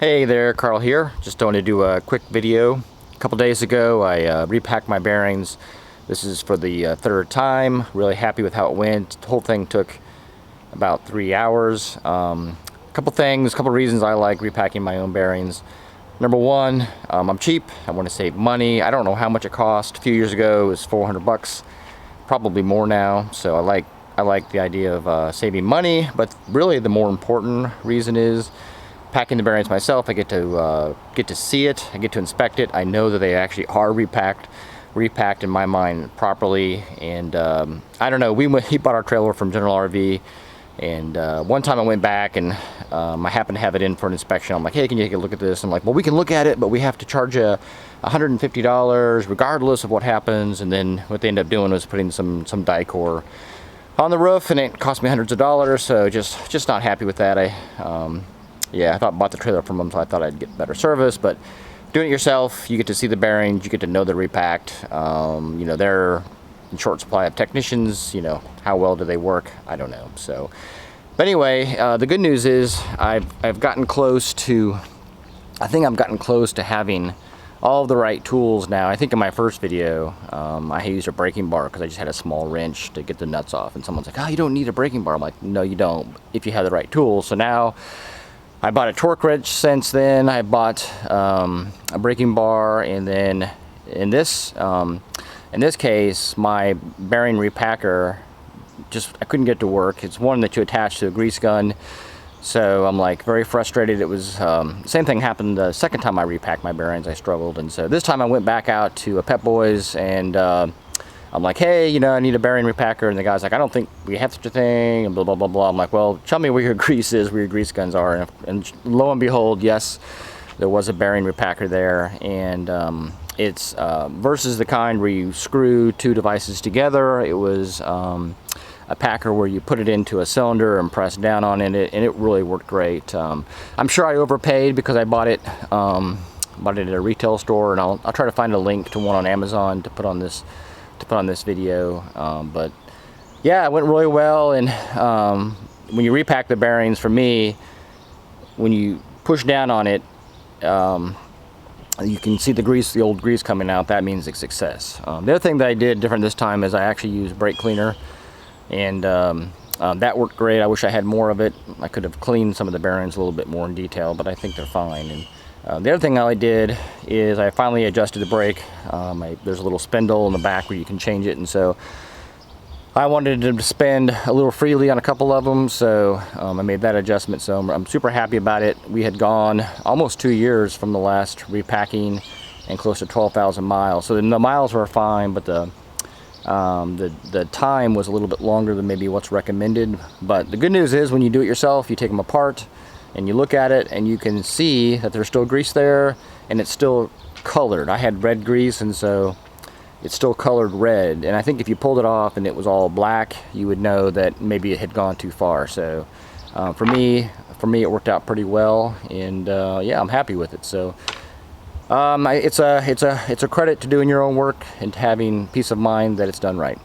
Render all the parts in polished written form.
Hey there, Carl here. Just wanted to do a quick video. A couple days ago I repacked my bearings. This is for the third time. Really happy with how it went. The whole thing took about 3 hours. Couple reasons I like repacking my own bearings. Number one, I'm cheap. I want to save money. I don't know how much it cost. A few years ago it was 400 bucks, probably more now. So I like the idea of saving money, but really the more important reason is packing the bearings myself. I get to see it, I get to inspect it. I know that they actually are repacked in my mind properly. And I don't know, he bought our trailer from General RV, and one time I went back and I happened to have it in for an inspection. I'm like, hey, can you take a look at this? I'm like, well, we can look at it, but we have to charge you $150 regardless of what happens. And then what they ended up doing was putting some Dicor on the roof, and it cost me hundreds of dollars. So just not happy with that. I bought the trailer from them, so I thought I'd get better service. But doing it yourself, you get to see the bearings, you get to know they're repacked. You know, they're in short supply of technicians. You know, how well do they work? I don't know. So, but anyway, the good news is I've gotten close to, I think I've gotten close to having all of the right tools now. I think in my first video, I used a braking bar because I just had a small wrench to get the nuts off. And someone's like, oh, you don't need a braking bar. I'm like, no, you don't, if you have the right tools. So now I bought a torque wrench since then. I bought a braking bar, and then in this case, my bearing repacker, I couldn't get to work. It's one that you attach to a grease gun. So I'm like very frustrated. It was same thing happened the second time I repacked my bearings. I struggled, and so this time I went back out to a Pep Boys, and I'm like, hey, you know, I need a bearing repacker. And the guy's like, I don't think we have such a thing, and blah, blah, blah, blah. I'm like, well, tell me where your grease is, where your grease guns are. And lo and behold, yes, there was a bearing repacker there. And it's versus the kind where you screw two devices together. It was a packer where you put it into a cylinder and press down on it, and it really worked great. I'm sure I overpaid because I bought it at a retail store, and I'll try to find a link to one on Amazon to put on this video. But yeah, it went really well. And when you repack the bearings, for me, when you push down on it, you can see the old grease coming out. That means it's success. The other thing that I did different this time is I actually used brake cleaner, and that worked great. I wish I had more of it. I could have cleaned some of the bearings a little bit more in detail, but I think they're fine. And the other thing I did is I finally adjusted the brake. There's a little spindle in the back where you can change it, and so I wanted to spend a little freely on a couple of them, so I made that adjustment. So I'm super happy about it. We had gone almost 2 years from the last repacking and close to 12,000 miles. So the miles were fine, but the time was a little bit longer than maybe what's recommended. But the good news is when you do it yourself, you take them apart and you look at it, and you can see that there's still grease there, and it's still colored. I had red grease, and so it's still colored red. And I think if you pulled it off and it was all black, you would know that maybe it had gone too far. So for me it worked out pretty well, and yeah, I'm happy with it. So it's a credit to doing your own work and having peace of mind that it's done right.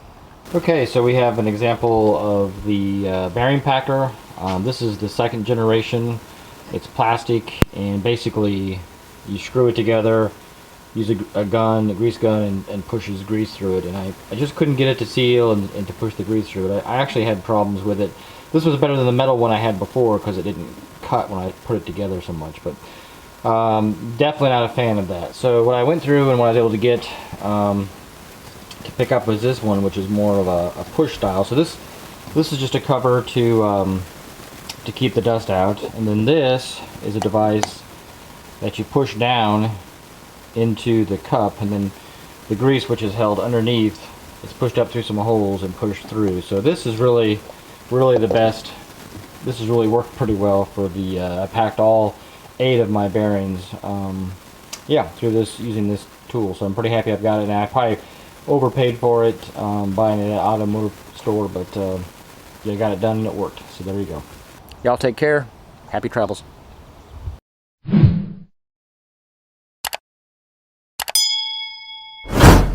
Okay, so we have an example of the bearing packer. This is the second generation. It's plastic, and basically you screw it together, use a grease gun, and pushes grease through it. And I just couldn't get it to seal and to push the grease through it. I actually had problems with it. This was better than the metal one I had before because it didn't cut when I put it together so much. But definitely not a fan of that. So what I went through and what I was able to get to pick up was this one, which is more of a push style. So this is just a cover to keep the dust out, and then this is a device that you push down into the cup, and then the grease, which is held underneath, is pushed up through some holes and pushed through. So this is really the best. This has really worked pretty well for the I packed all 8 of my bearings yeah, through this, using this tool. So I'm pretty happy I've got it, and I probably overpaid for it buying it at an automotive store, but yeah, I got it done and it worked. So there you go. Y'all take care. Happy travels.